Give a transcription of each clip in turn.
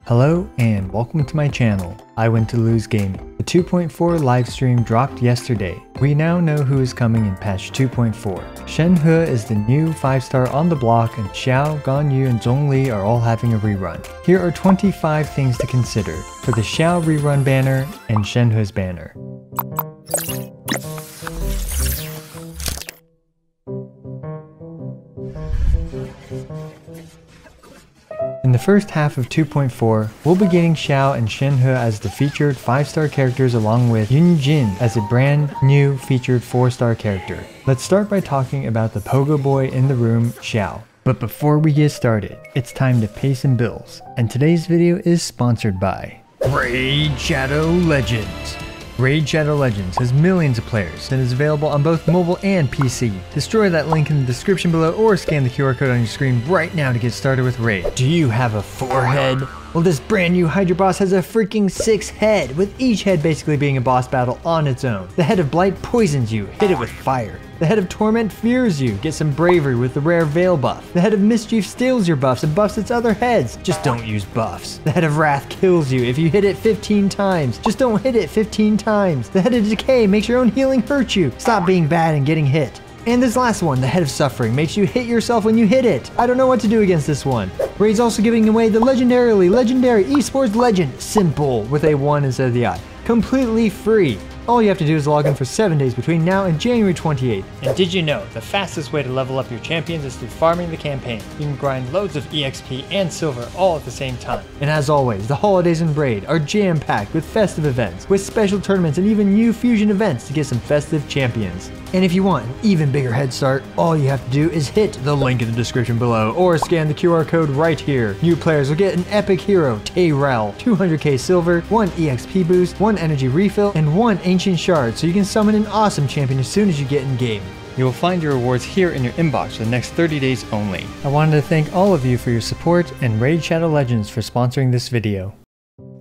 Hello and welcome to my channel, I Went to Lose Gaming. The 2.4 livestream dropped yesterday. We now know who is coming in patch 2.4. Shenhe is the new 5-star on the block, and Xiao, Ganyu, and Zhongli are all having a rerun. Here are 25 things to consider for the Xiao rerun banner and Shenhe's banner. In the first half of 2.4, we'll be getting Xiao and Shenhe as the featured 5-star characters, along with Yunjin as a brand new featured 4-star character. Let's start by talking about the pogo boy in the room, Xiao. But before we get started, it's time to pay some bills, and today's video is sponsored by Raid Shadow Legends. Raid Shadow Legends has millions of players and is available on both mobile and PC. Destroy that link in the description below or scan the QR code on your screen right now to get started with Raid. Do you have a 4-head? Well, this brand new Hydra boss has a freaking 6 head, with each head basically being a boss battle on its own. The head of Blight poisons you, hit it with fire. The head of Torment fears you, get some bravery with the rare Veil buff. The head of Mischief steals your buffs and buffs its other heads, just don't use buffs. The head of Wrath kills you if you hit it 15 times, just don't hit it 15 times. The head of Decay makes your own healing hurt you, stop being bad and getting hit. And this last one, the head of Suffering, makes you hit yourself when you hit it. I don't know what to do against this one. Raid's also giving away the legendary esports legend, Simple, with a 1 instead of the I. Completely free. All you have to do is log in for 7 days between now and January 28th. And did you know, the fastest way to level up your champions is through farming the campaign. You can grind loads of EXP and silver all at the same time. And as always, the holidays in Raid are jam-packed with festive events, with special tournaments and even new fusion events to get some festive champions. And if you want an even bigger head start, all you have to do is hit the link in the description below or scan the QR code right here. New players will get an epic hero, Tayrel, 200k silver, 1 EXP boost, 1 energy refill, and 1 ancient shard, so you can summon an awesome champion as soon as you get in game. You will find your rewards here in your inbox for the next 30 days only. I wanted to thank all of you for your support and Raid Shadow Legends for sponsoring this video.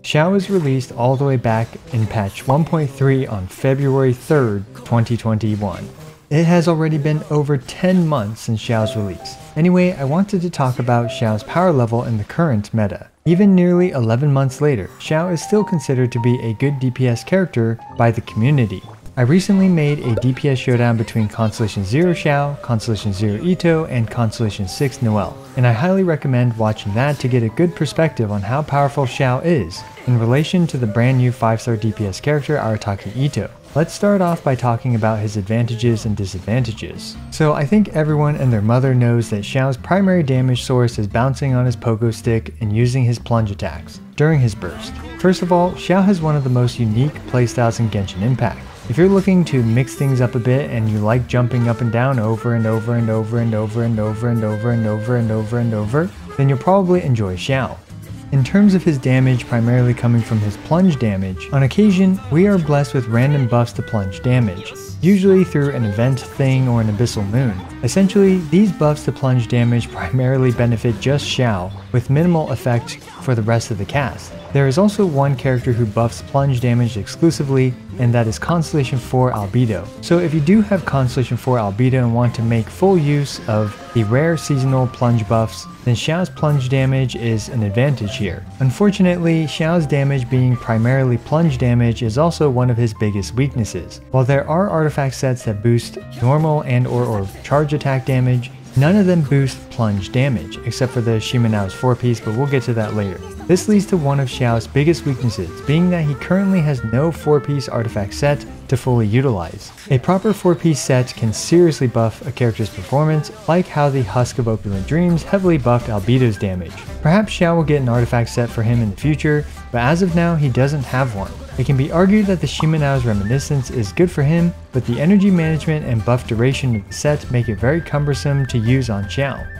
Xiao was released all the way back in patch 1.3 on February 3rd, 2021. It has already been over 10 months since Xiao's release. Anyway, I wanted to talk about Xiao's power level in the current meta. Even nearly 11 months later, Xiao is still considered to be a good DPS character by the community. I recently made a DPS showdown between Constellation 0 Xiao, Constellation 0 Ito, and Constellation 6 Noelle, and I highly recommend watching that to get a good perspective on how powerful Xiao is in relation to the brand new 5-star DPS character Arataki Ito. Let's start off by talking about his advantages and disadvantages. So I think everyone and their mother knows that Xiao's primary damage source is bouncing on his pogo stick and using his plunge attacks during his burst. First of all, Xiao has one of the most unique playstyles in Genshin Impact. If you're looking to mix things up a bit and you like jumping up and down over and over and over and over and over and over and over and over and over, then you'll probably enjoy Xiao. In terms of his damage primarily coming from his plunge damage, on occasion we are blessed with random buffs to plunge damage, usually through an event thing or an abyssal moon. Essentially, these buffs to plunge damage primarily benefit just Xiao, with minimal effect for the rest of the cast. There is also one character who buffs plunge damage exclusively, and that is Constellation 4 Albedo. So if you do have Constellation 4 Albedo and want to make full use of the rare seasonal plunge buffs, then Xiao's plunge damage is an advantage here. Unfortunately, Xiao's damage being primarily plunge damage is also one of his biggest weaknesses. While there are artifact sets that boost normal and or charge attack damage, none of them boost plunge damage, except for the Shimenao's 4-piece, but we'll get to that later. This leads to one of Xiao's biggest weaknesses, being that he currently has no 4-piece artifact set to fully utilize. A proper 4-piece set can seriously buff a character's performance, like how the Husk of Opulent Dreams heavily buffed Albedo's damage. Perhaps Xiao will get an artifact set for him in the future, but as of now he doesn't have one. It can be argued that the Shimenao's Reminiscence is good for him, but the energy management and buff duration of the set make it very cumbersome to use on Xiao.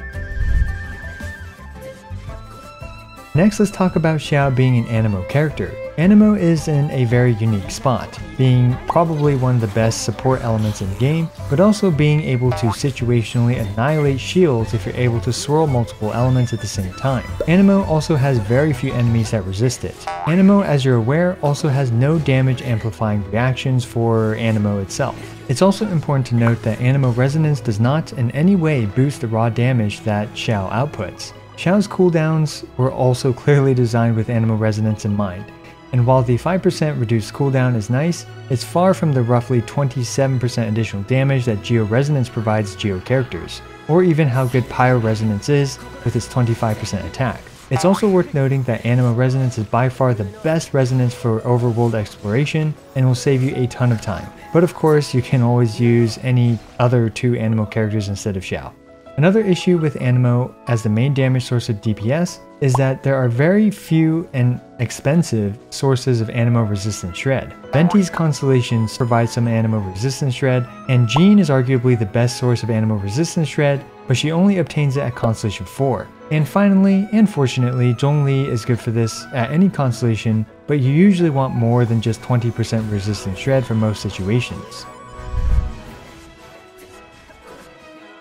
Next, let's talk about Xiao being an Anemo character. Anemo is in a very unique spot, being probably one of the best support elements in the game, but also being able to situationally annihilate shields if you're able to swirl multiple elements at the same time. Anemo also has very few enemies that resist it. Anemo, as you're aware, also has no damage amplifying reactions for Anemo itself. It's also important to note that Anemo Resonance does not in any way boost the raw damage that Xiao outputs. Xiao's cooldowns were also clearly designed with Animo Resonance in mind, and while the 5% reduced cooldown is nice, it's far from the roughly 27% additional damage that Geo Resonance provides Geo characters, or even how good Pyro Resonance is with its 25% attack. It's also worth noting that Animo Resonance is by far the best resonance for overworld exploration and will save you a ton of time. But of course, you can always use any other 2 Animo characters instead of Xiao. Another issue with Animo as the main damage source of DPS is that there are very few and expensive sources of Animo resistant shred. Venti's constellations provide some Animo resistant shred, and Jean is arguably the best source of Animo resistant shred, but she only obtains it at Constellation 4. And finally, and fortunately, Zhongli is good for this at any constellation, but you usually want more than just 20% resistant shred for most situations.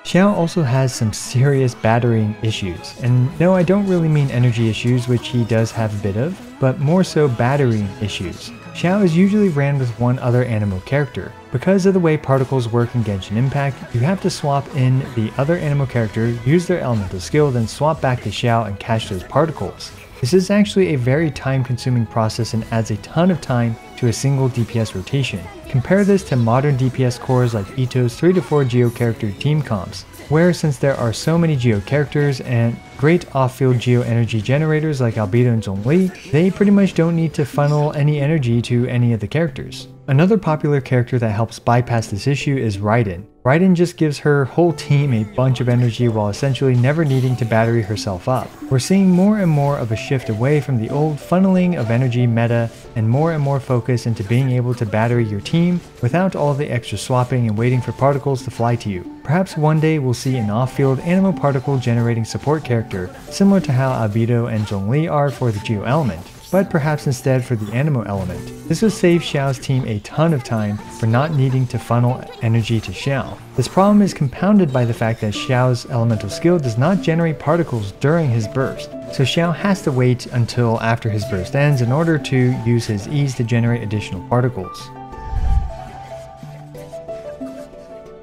Xiao also has some serious battering issues, and no, I don't really mean energy issues, which he does have a bit of, but more so battering issues. Xiao is usually ran with one other Animo character. Because of the way particles work in Genshin Impact, you have to swap in the other Animo character, use their elemental skill, then swap back to Xiao and catch those particles. This is actually a very time-consuming process and adds a ton of time to a single DPS rotation. Compare this to modern DPS cores like Ito's 3 to 4 Geo character team comps, where since there are so many Geo characters and great off-field Geo energy generators like Albedo and Zhongli, they pretty much don't need to funnel any energy to any of the characters. Another popular character that helps bypass this issue is Raiden. Raiden just gives her whole team a bunch of energy while essentially never needing to battery herself up. We're seeing more and more of a shift away from the old funneling of energy meta and more focus into being able to battery your team without all the extra swapping and waiting for particles to fly to you. Perhaps one day we'll see an off-field Animo particle generating support character, similar to how Albedo and Zhongli are for the Geo element, but perhaps instead for the Animo element. This would save Xiao's team a ton of time for not needing to funnel energy to Xiao. This problem is compounded by the fact that Xiao's elemental skill does not generate particles during his burst, so Xiao has to wait until after his burst ends in order to use his E's to generate additional particles.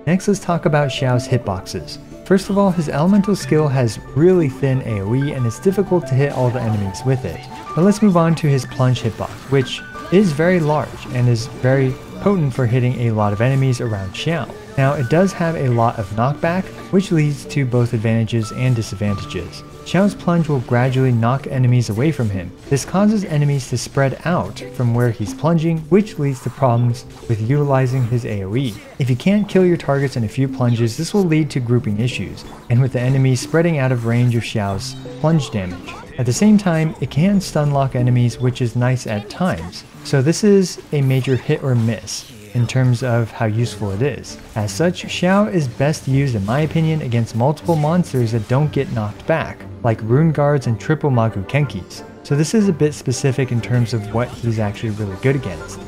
Next, let's talk about Xiao's hitboxes. First of all, his elemental skill has really thin AoE and it's difficult to hit all the enemies with it. But let's move on to his plunge hitbox, which is very large and is very potent for hitting a lot of enemies around Xiao. Now, it does have a lot of knockback, which leads to both advantages and disadvantages. Xiao's plunge will gradually knock enemies away from him. This causes enemies to spread out from where he's plunging, which leads to problems with utilizing his AoE. If you can't kill your targets in a few plunges, this will lead to grouping issues, and with the enemies spreading out of range of Xiao's plunge damage. At the same time, it can stun lock enemies, which is nice at times. So this is a major hit or miss in terms of how useful it is. As such, Xiao is best used in my opinion against multiple monsters that don't get knocked back, like Rune Guards and triple Magu Kenkis. So this is a bit specific in terms of what he's actually really good against.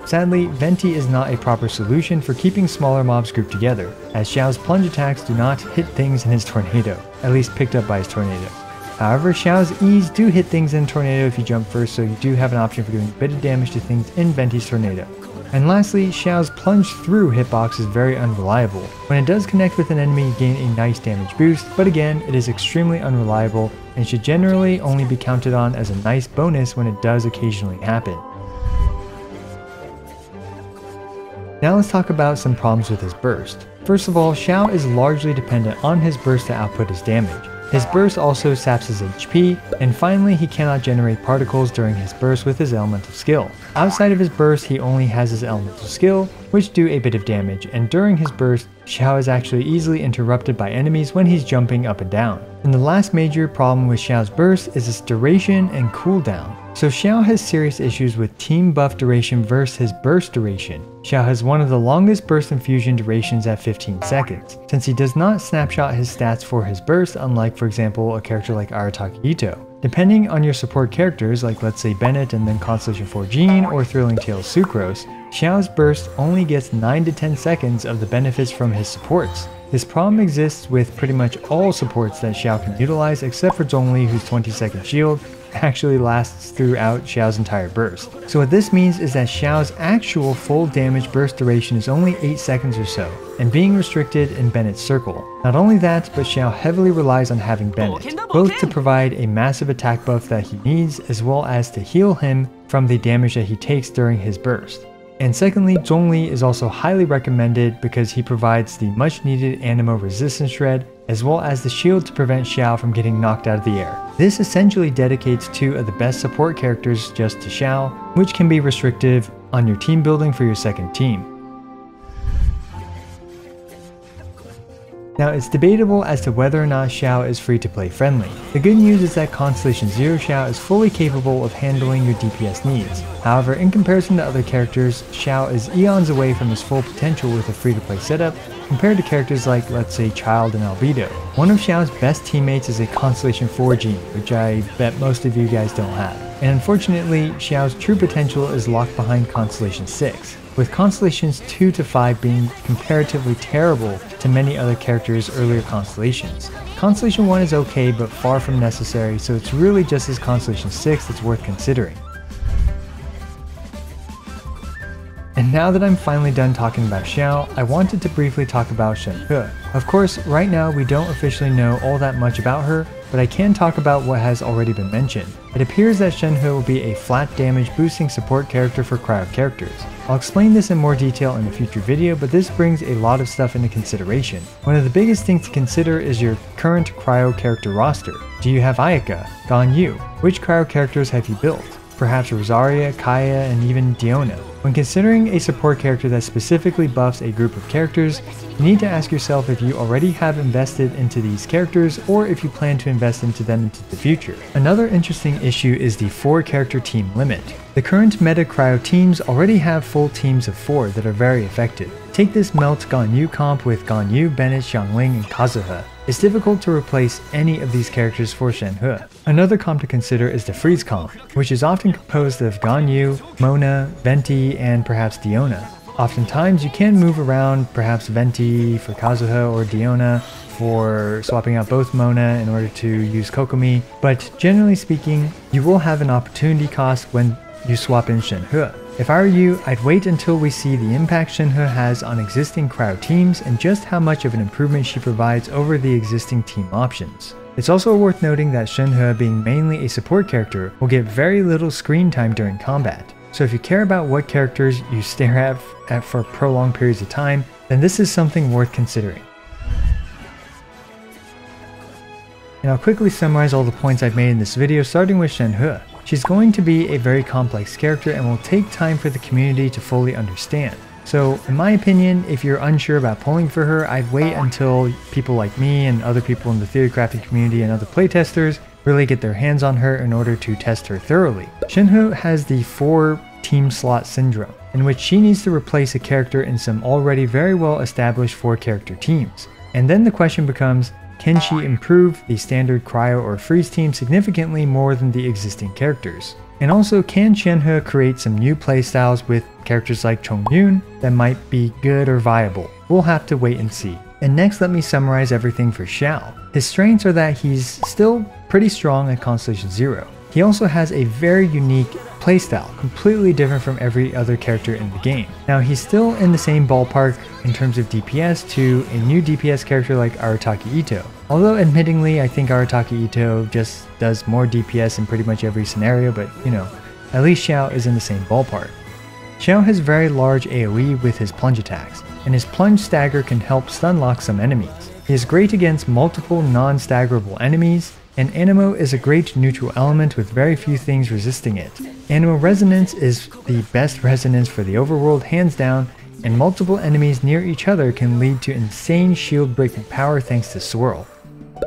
Sadly, Venti is not a proper solution for keeping smaller mobs grouped together, as Xiao's plunge attacks do not hit things in his tornado, at least picked up by his tornado. However, Xiao's E's do hit things in tornado if you jump first, so you do have an option for doing a bit of damage to things in Venti's tornado. And lastly, Xiao's plunge through hitbox is very unreliable. When it does connect with an enemy, you gain a nice damage boost, but again, it is extremely unreliable and should generally only be counted on as a nice bonus when it does occasionally happen. Now let's talk about some problems with his burst. First of all, Xiao is largely dependent on his burst to output his damage. His burst also saps his HP, and finally he cannot generate particles during his burst with his elemental skill. Outside of his burst, he only has his elemental skill, which do a bit of damage, and during his burst, Xiao is actually easily interrupted by enemies when he's jumping up and down. And the last major problem with Xiao's burst is its duration and cooldown. So Xiao has serious issues with team buff duration versus his burst duration. Xiao has one of the longest burst infusion durations at 15 seconds, since he does not snapshot his stats for his burst, unlike for example a character like Arataki Ito. Depending on your support characters, like let's say Bennett and then Constellation 4 Jean or Thrilling Tales Sucrose, Xiao's burst only gets 9 to 10 seconds of the benefits from his supports. This problem exists with pretty much all supports that Xiao can utilize except for Zhongli, whose 20-second shield actually lasts throughout Xiao's entire burst. So what this means is that Xiao's actual full damage burst duration is only 8 seconds or so, and being restricted in Bennett's circle. Not only that, but Xiao heavily relies on having Bennett, both to provide a massive attack buff that he needs, as well as to heal him from the damage that he takes during his burst. And secondly, Zhongli is also highly recommended because he provides the much needed Animo resistance shred, as well as the shield to prevent Xiao from getting knocked out of the air. This essentially dedicates 2 of the best support characters just to Xiao, which can be restrictive on your team building for your second team. Now, it's debatable as to whether or not Xiao is free-to-play friendly. The good news is that Constellation Zero Xiao is fully capable of handling your DPS needs. However, in comparison to other characters, Xiao is eons away from his full potential with a free-to-play setup, compared to characters like, let's say, Child and Albedo. One of Xiao's best teammates is a Constellation 4 gene, which I bet most of you guys don't have. And unfortunately, Xiao's true potential is locked behind Constellation 6, with Constellations 2 to 5 being comparatively terrible to many other characters' earlier constellations. Constellation 1 is okay, but far from necessary, so it's really just his Constellation 6 that's worth considering. And now that I'm finally done talking about Xiao, I wanted to briefly talk about Shenhe. Of course, right now we don't officially know all that much about her, but I can talk about what has already been mentioned. It appears that Shenhe will be a flat damage boosting support character for cryo characters. I'll explain this in more detail in a future video, but this brings a lot of stuff into consideration. One of the biggest things to consider is your current cryo character roster. Do you have Ayaka, Ganyu? Which cryo characters have you built? Perhaps Rosaria, Kaya, and even Diona. When considering a support character that specifically buffs a group of characters, you need to ask yourself if you already have invested into these characters or if you plan to invest into them into the future. Another interesting issue is the 4-character team limit. The current meta cryo teams already have full teams of 4 that are very effective. Take this Melt Ganyu comp with Ganyu, Bennett, Xiangling, and Kazuha. It's difficult to replace any of these characters for Shenhe. Another comp to consider is the Freeze comp, which is often composed of Ganyu, Mona, Venti, and perhaps Diona. Oftentimes you can move around perhaps Venti for Kazuha or Diona for swapping out both Mona in order to use Kokomi, but generally speaking, you will have an opportunity cost when you swap in Shenhe. If I were you, I'd wait until we see the impact Shenhe has on existing cryo teams and just how much of an improvement she provides over the existing team options. It's also worth noting that Shenhe, being mainly a support character, will get very little screen time during combat. So if you care about what characters you stare at for prolonged periods of time, then this is something worth considering. And I'll quickly summarize all the points I've made in this video, starting with Shenhe. She's going to be a very complex character and will take time for the community to fully understand. So in my opinion, if you're unsure about pulling for her, I'd wait until people like me and other people in the theory crafting community and other playtesters really get their hands on her in order to test her thoroughly. Shenhe has the 4 team slot syndrome, in which she needs to replace a character in some already very well established 4-character teams. And then the question becomes, can she improve the standard cryo or freeze team significantly more than the existing characters? And also, can Shenhe create some new playstyles with characters like Chongyun that might be good or viable? We'll have to wait and see. And next, let me summarize everything for Xiao. His strengths are that he's still pretty strong at Constellation 0. He also has a very unique playstyle, completely different from every other character in the game. Now, he's still in the same ballpark in terms of DPS to a new DPS character like Arataki Ito. Although admittingly, I think Arataki Ito just does more DPS in pretty much every scenario, but you know, at least Xiao is in the same ballpark. Xiao has very large AoE with his plunge attacks, and his plunge stagger can help stun lock some enemies. He is great against multiple non-staggerable enemies, and Animo is a great neutral element with very few things resisting it. Animo Resonance is the best resonance for the overworld hands down, and multiple enemies near each other can lead to insane shield breaking power thanks to Swirl.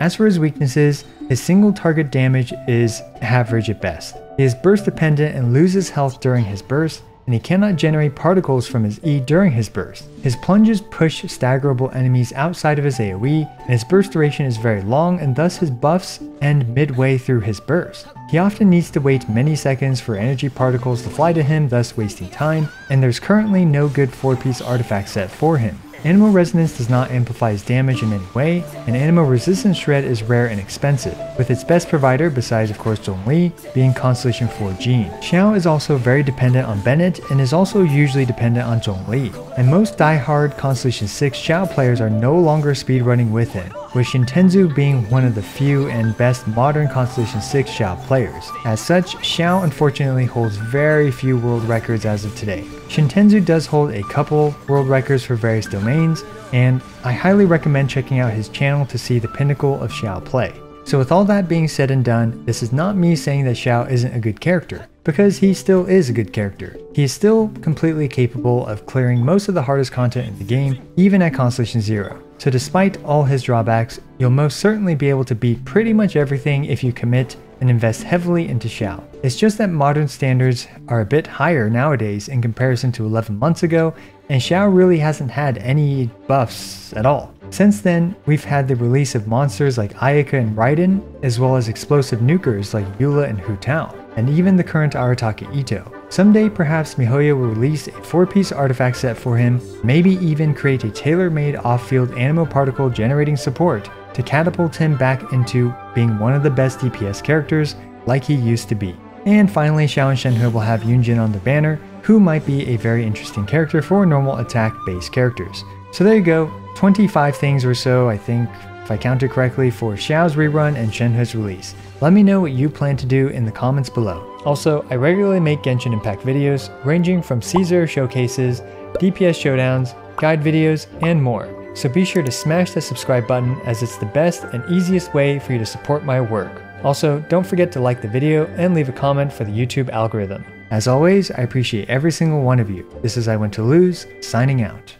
As for his weaknesses, his single target damage is average at best. He is burst dependent and loses health during his burst, and he cannot generate particles from his E during his burst. His plunges push staggerable enemies outside of his AoE, and his burst duration is very long, and thus his buffs end midway through his burst. He often needs to wait many seconds for energy particles to fly to him, thus wasting time, and there's currently no good 4-piece artifact set for him. Animal Resonance does not amplify his damage in any way, and Animal Resistance Shred is rare and expensive, with its best provider, besides of course Zhongli, being Constellation 4 Jean. Xiao is also very dependent on Bennett and is also usually dependent on Zhongli, and most die-hard Constellation 6 Xiao players are no longer speedrunning with him, with Shintenzu being one of the few and best modern Constellation 6 Xiao players. As such, Xiao unfortunately holds very few world records as of today. Shintenzu does hold a couple world records for various domains, and I highly recommend checking out his channel to see the pinnacle of Xiao play. So with all that being said and done, this is not me saying that Xiao isn't a good character, because he still is a good character. He is still completely capable of clearing most of the hardest content in the game, even at Constellation 0. So despite all his drawbacks, you'll most certainly be able to beat pretty much everything if you commit and invest heavily into Xiao. It's just that modern standards are a bit higher nowadays in comparison to 11 months ago, and Xiao really hasn't had any buffs at all. Since then, we've had the release of monsters like Ayaka and Raiden, as well as explosive nukers like Eula and Hu Tao, and even the current Arataki Ito. Someday perhaps miHoYo will release a 4-piece artifact set for him, maybe even create a tailor-made off-field Anemo Particle generating support to catapult him back into being one of the best DPS characters like he used to be. And finally, Xiao and Shenhe will have Yunjin on their banner, who might be a very interesting character for normal attack-based characters. So there you go, 25 things or so, I think, if I counted correctly, for Xiao's rerun and Shenhe's release. Let me know what you plan to do in the comments below. Also, I regularly make Genshin Impact videos, ranging from C0 showcases, DPS showdowns, guide videos, and more. So be sure to smash that subscribe button, as it's the best and easiest way for you to support my work. Also, don't forget to like the video and leave a comment for the YouTube algorithm. As always, I appreciate every single one of you. This is I Went to Lose, signing out.